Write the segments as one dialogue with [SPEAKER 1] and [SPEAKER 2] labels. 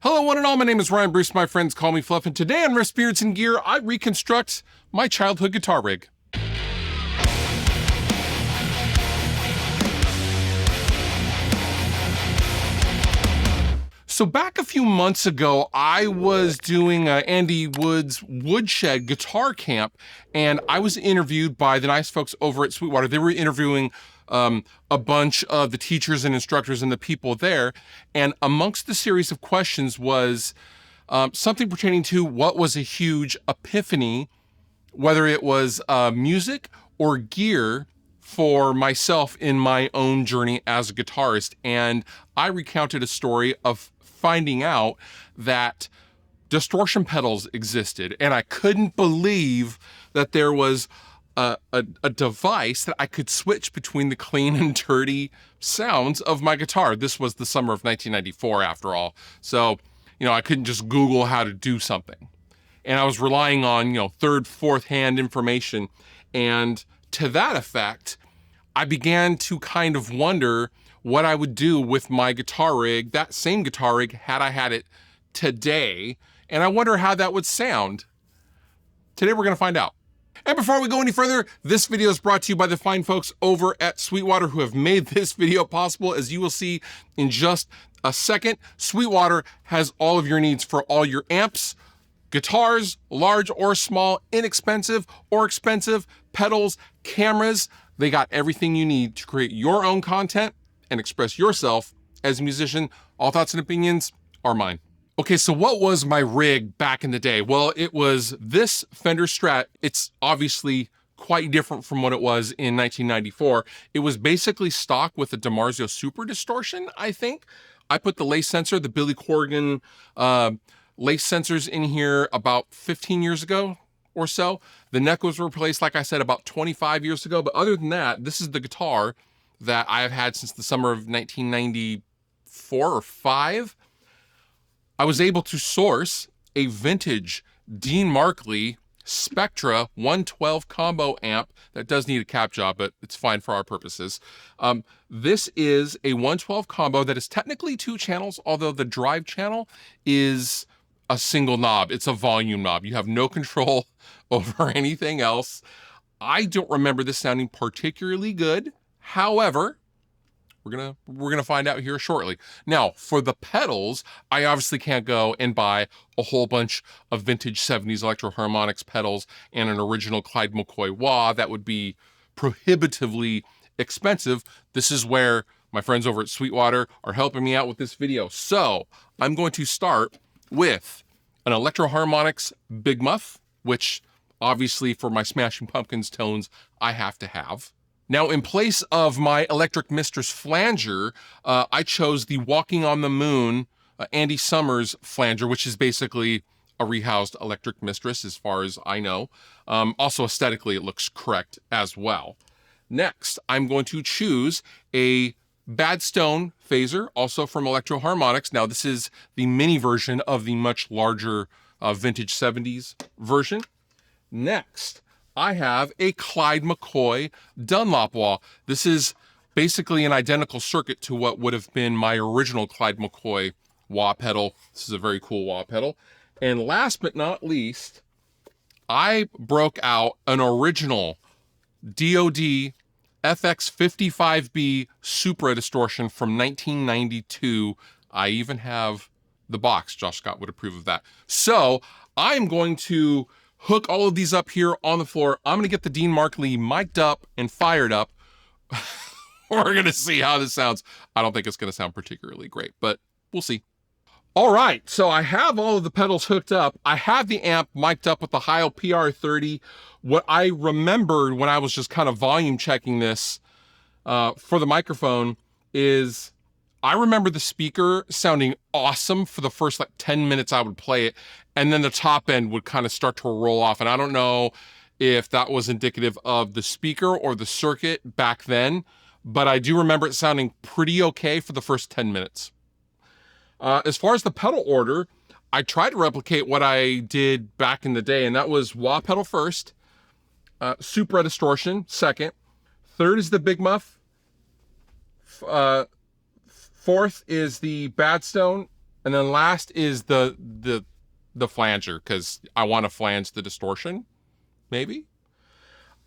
[SPEAKER 1] Hello one and all, my name is Ryan Bruce, my friends call me Fluff, and today on Riffs, Beards, and Gear, I reconstruct my childhood guitar rig. So back a few months ago, I was doing Andy Wood's Woodshed guitar camp, and I was interviewed by the nice folks over at Sweetwater. They were interviewing a bunch of the teachers and instructors and the people there, and amongst the series of questions was something pertaining to what was a huge epiphany, whether it was music or gear for myself in my own journey as a guitarist. And I recounted a story of finding out that distortion pedals existed, and I couldn't believe that there was a device that I could switch between the clean and dirty sounds of my guitar. This was the summer of 1994 after all. So, I couldn't just Google how to do something. And I was relying on, third, fourth hand information. And to that effect, I began to kind of wonder what I would do with my guitar rig, that same guitar rig, had I had it today. And I wonder how that would sound. Today we're gonna find out. And before we go any further, this video is brought to you by the fine folks over at Sweetwater who have made this video possible. As you will see in just a second, Sweetwater has all of your needs for all your amps, guitars, large or small, inexpensive or expensive, pedals, cameras. They got everything you need to create your own content and express yourself as a musician. All thoughts and opinions are mine. Okay, so what was my rig back in the day? Well, it was this Fender Strat. It's obviously quite different from what it was in 1994. It was basically stock with a DiMarzio Super Distortion, I think. I put the lace sensor, the Billy Corgan lace sensors in here about 15 years ago or so. The neck was replaced, like I said, about 25 years ago. But other than that, this is the guitar that I have had since the summer of 1994 or 5. I was able to source a vintage Dean Markley Spectra 112 combo amp that does need a cap job, but it's fine for our purposes. This is a 112 combo that is technically 2 channels, although the drive channel is a single knob. It's a volume knob. You have no control over anything else. I don't remember this sounding particularly good. However, we're gonna find out here shortly. Now, for the pedals, I obviously can't go and buy a whole bunch of vintage 70s Electro Harmonix pedals and an original Clyde McCoy wah. That would be prohibitively expensive. This is where my friends over at Sweetwater are helping me out with this video. So I'm going to start with an Electro Harmonix Big Muff, which obviously for my Smashing Pumpkins tones, I have to have. Now, in place of my Electric Mistress flanger, I chose the Walking on the Moon Andy Summers flanger, which is basically a rehoused Electric Mistress as far as I know. Also aesthetically, it looks correct as well. Next, I'm going to choose a Bad Stone phaser, also from Electro Harmonix. Now, this is the mini version of the much larger vintage 70s version. Next, I have a Clyde McCoy Dunlop wah. This is basically an identical circuit to what would have been my original Clyde McCoy wah pedal. This is a very cool wah pedal. And last but not least, I broke out an original DoD FX55B Supra Distortion from 1992. I even have the box. Josh Scott would approve of that. So I'm going to hook all of these up here on the floor. I'm gonna get the Dean Markley mic'd up and fired up. We're gonna see how this sounds. I don't think it's gonna sound particularly great, but we'll see. All right, so I have all of the pedals hooked up. I have the amp mic'd up with the Heil PR30. What I remembered when I was just kind of volume checking this for the microphone is I remember the speaker sounding awesome for the first 10 minutes I would play it, and then the top end would kind of start to roll off. And I don't know if that was indicative of the speaker or the circuit back then, but I do remember it sounding pretty okay for the first 10 minutes. As far as the pedal order, I tried to replicate what I did back in the day, and that was wah pedal first, Supra Distortion second, third is the Big Muff, fourth is the Bad Stone, And then last is the flanger, because I want to flange the distortion, maybe.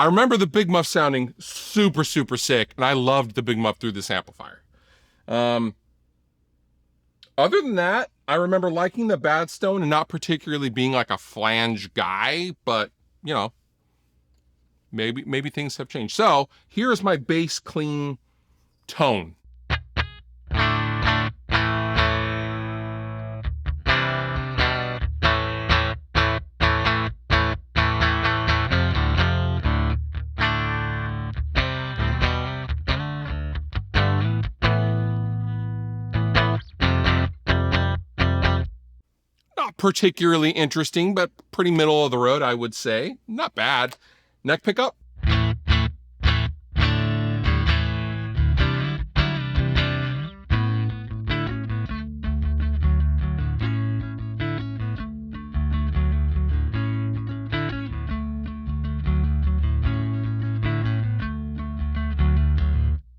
[SPEAKER 1] I remember the Big Muff sounding super, super sick, and I loved the Big Muff through this amplifier. Other than that, I remember liking the Badstone and not particularly being like a flange guy, but you know, maybe things have changed. So here's my bass clean tone. Not particularly interesting, but pretty middle of the road, I would say. Not bad. Neck pickup.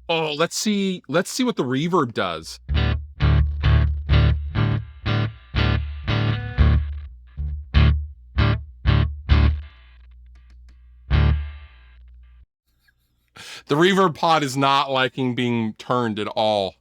[SPEAKER 1] Oh, let's see what the reverb does. The reverb pod is not liking being turned at all.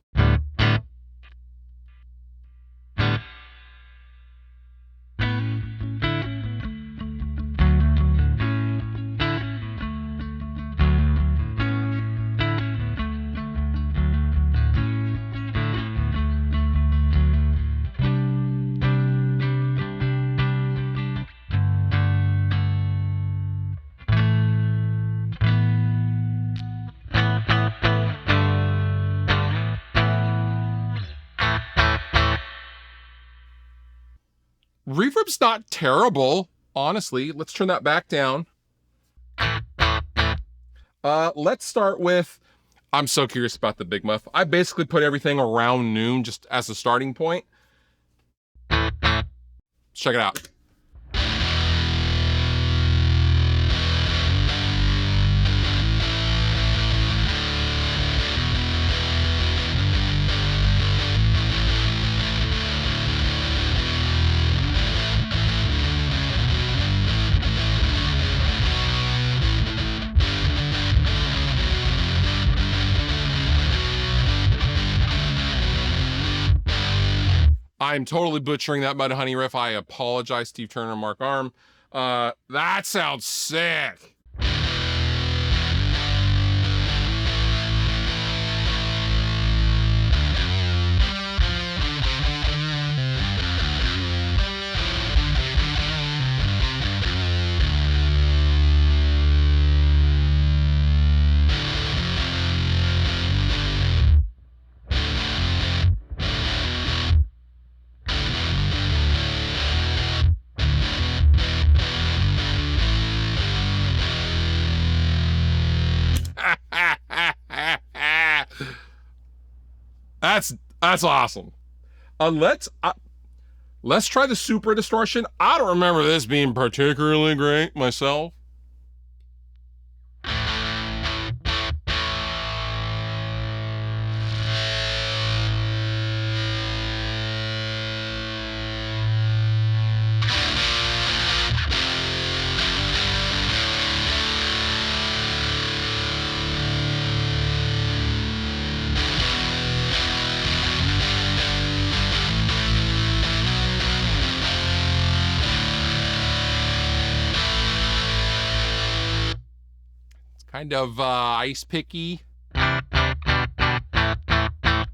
[SPEAKER 1] Reverb's not terrible, honestly. Let's turn that back down. Let's start with, I'm so curious about the Big Muff. I basically put everything around noon just as a starting point. Let's check it out. I'm totally butchering that Mudhoney riff. I apologize, Steve Turner and Mark Arm. That sounds sick. That's awesome. Let's try the super distortion. I don't remember this being particularly great myself. Kind of ice picky.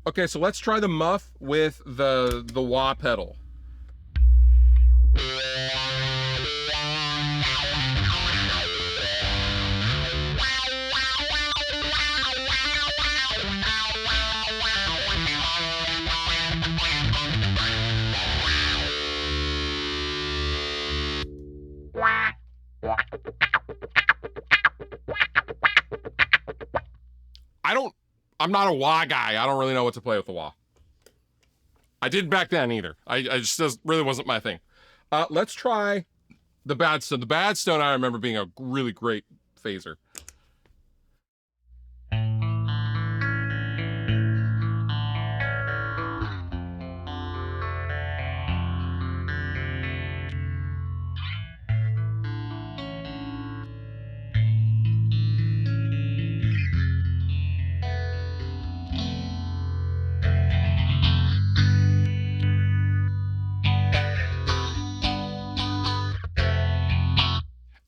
[SPEAKER 1] Okay, so let's try the muff with the wah pedal. I'm not a wah guy. I don't really know what to play with the wah. I didn't back then either. I just really wasn't my thing. Let's try the Badstone. The Badstone I remember being a really great phaser.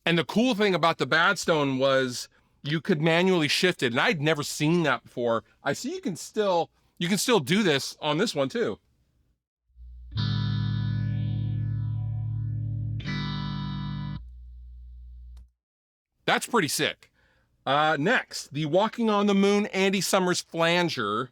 [SPEAKER 1] And the cool thing about the Badstone was you could manually shift it, and I'd never seen that before. I see you can still do this on this one too. That's pretty sick. Next, the Walking on the Moon Andy Summers flanger.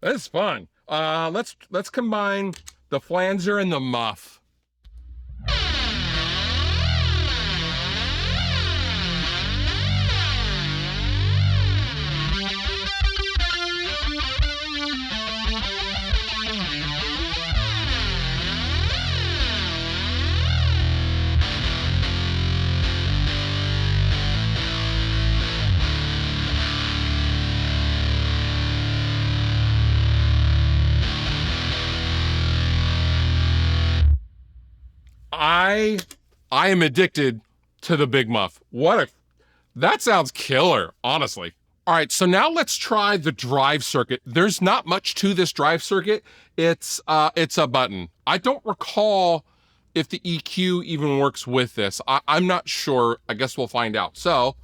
[SPEAKER 1] That's fun. Let's combine the flanger and the muff. I am addicted to the Big Muff. That sounds killer, honestly. All right, so now let's try the drive circuit. There's not much to this drive circuit. It's a button. I don't recall if the EQ even works with this. I'm not sure. I guess we'll find out. So.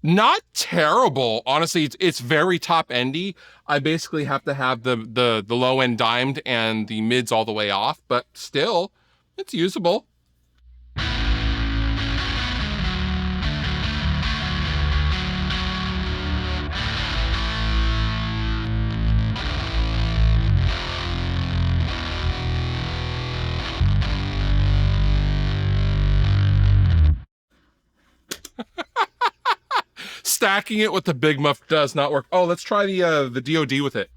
[SPEAKER 1] Not terrible, honestly. It's very top endy. I basically have to have the low end dimed and the mids all the way off, but still, it's usable. Stacking it with the Big Muff does not work. Oh, let's try the DoD with it.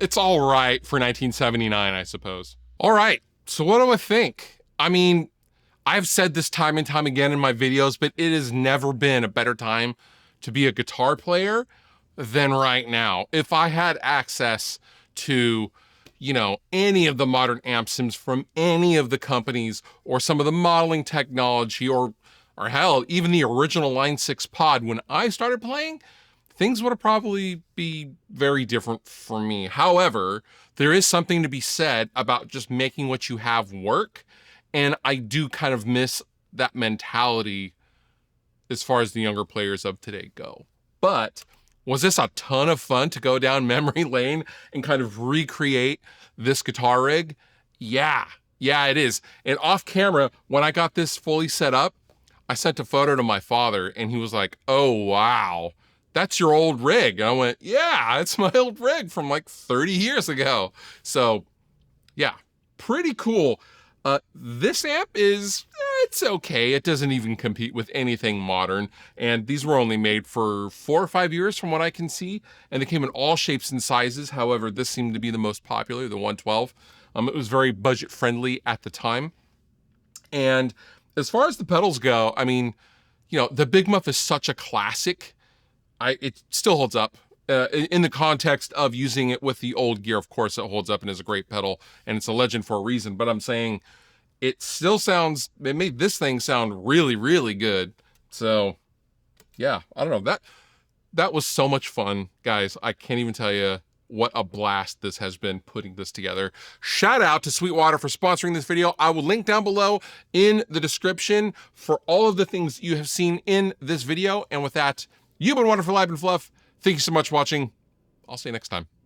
[SPEAKER 1] It's all right for 1979, I suppose. All right, so what do I think? I mean, I've said this time and time again in my videos, but it has never been a better time to be a guitar player than right now. If I had access to, any of the modern amp sims from any of the companies or some of the modeling technology or hell, even the original Line 6 pod when I started playing, things would have probably be very different for me. However, there is something to be said about just making what you have work. And I do kind of miss that mentality as far as the younger players of today go. But was this a ton of fun to go down memory lane and kind of recreate this guitar rig? Yeah, it is. And off camera, when I got this fully set up, I sent a photo to my father and he was like, "Oh, wow. That's your old rig." And I went, "Yeah, it's my old rig from like 30 years ago." So yeah, pretty cool. This amp it's okay. It doesn't even compete with anything modern. And these were only made for 4 or 5 years from what I can see. And they came in all shapes and sizes. However, this seemed to be the most popular, the 112. It was very budget friendly at the time. And as far as the pedals go, I mean, the Big Muff is such a classic. It still holds up. In the context of using it with the old gear, of course, it holds up and is a great pedal, and it's a legend for a reason. But I'm saying it made this thing sound really, really good. So yeah, I don't know. That was so much fun, guys. I can't even tell you what a blast this has been putting this together. Shout out to Sweetwater for sponsoring this video. I will link down below in the description for all of the things you have seen in this video. And with that, you've been wonderful, live and fluff. Thank you so much for watching. I'll see you next time.